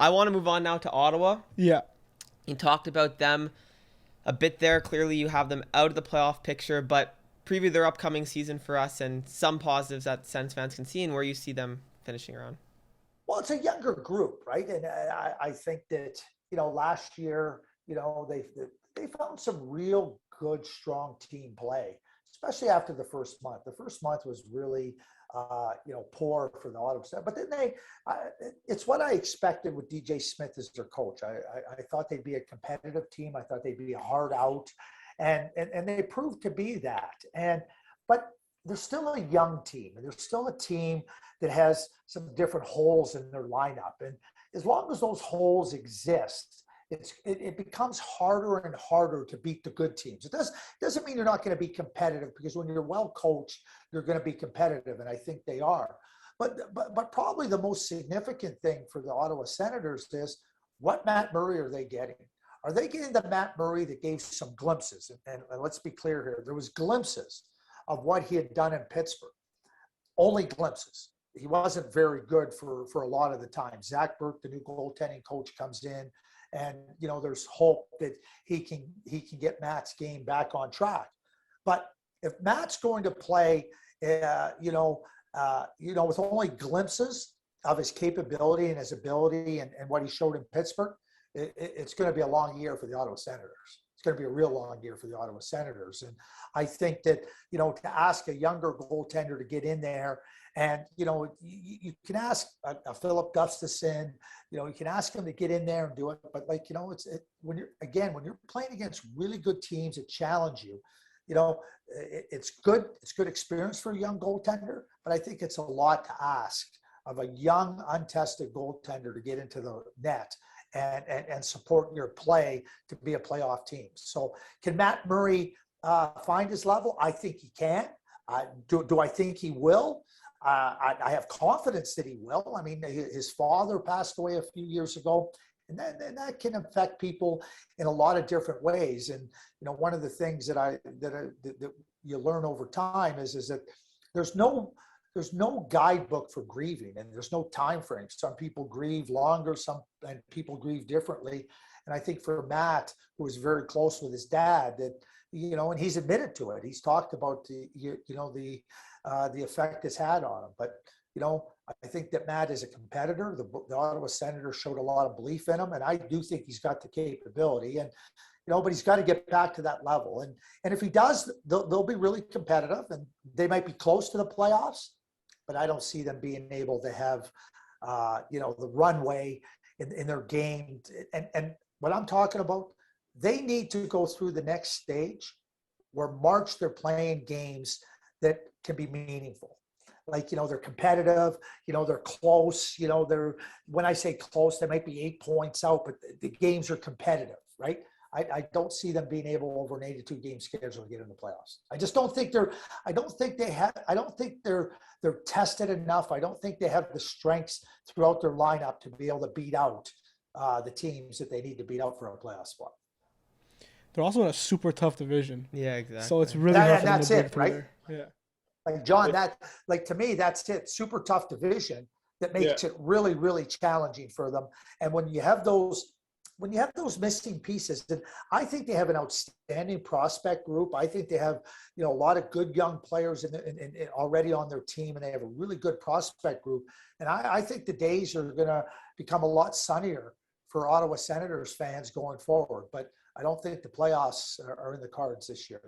I want to move on now to Ottawa. Yeah. You talked about them a bit there. Clearly, you have them out of the playoff picture, but preview their upcoming season for us and some positives that Sens fans can see and where you see them finishing around. Well, it's a younger group, right? And I think that, last year, they found some real good, strong team play, especially after the first month. The first month was really, poor for the Ottawa Senators. But then it's what I expected with DJ Smith as their coach. I thought they'd be a competitive team. I thought they'd be a hard out, and they proved to be that. But they're still a young team, and they're still a team that has some different holes in their lineup. And as long as those holes exist, it becomes harder and harder to beat the good teams. Doesn't mean you're not going to be competitive, because when you're well coached, you're going to be competitive, and I think they are. But probably the most significant thing for the Ottawa Senators is, what Matt Murray are they getting? Are they getting the Matt Murray that gave some glimpses? And let's be clear here, there was glimpses of what he had done in Pittsburgh. Only glimpses. He wasn't very good for a lot of the time. Zach Burke, the new goaltending coach, comes in, and there's hope that he can get Matt's game back on track. But if Matt's going to play, with only glimpses of his capability and his ability and what he showed in Pittsburgh, it's going to be a long year for the Ottawa Senators. It's going to be a real long year for the Ottawa Senators. And I think that, to ask a younger goaltender to get in there, and, you can ask a Philip Gustafson, you can ask him to get in there and do it. But when you're playing against really good teams that challenge you, it's good. It's good experience for a young goaltender, but I think it's a lot to ask of a young, untested goaltender to get into the net and support your play to be a playoff team. So can Matt Murray find his level? I think he can. Do I think he will? I have confidence that he will. I mean, his father passed away a few years ago, and that can affect people in a lot of different ways. And one of the things that you learn over time is that there's no guidebook for grieving, and there's no time frame. Some people grieve longer, and people grieve differently. And I think for Matt, who was very close with his dad, that and he's admitted to it. He's talked about the effect it's had on him. But I think that Matt is a competitor. The Ottawa Senators showed a lot of belief in him, and I do think he's got the capability. And but he's got to get back to that level. And if he does, they'll be really competitive, and they might be close to the playoffs. But I don't see them being able to have, the runway in their game. And what I'm talking about, they need to go through the next stage where March they're playing games that can be meaningful. They're competitive, they're close, when I say close, they might be 8 points out, but the games are competitive, right? I don't see them being able over an 82 game schedule to get in the playoffs. I just don't think they're tested enough. I don't think they have the strengths throughout their lineup to be able to beat out the teams that they need to beat out for a playoff spot. They're also in a super tough division. Yeah, exactly. So it's really hard for them to break through right? there. Yeah. John, to me, that's it. Super tough division that makes it really, really challenging for them. And when you have those missing pieces, and I think they have an outstanding prospect group. I think they have, a lot of good young players in already on their team, and they have a really good prospect group. And I think the days are going to become a lot sunnier for Ottawa Senators fans going forward. But I don't think the playoffs are in the cards this year.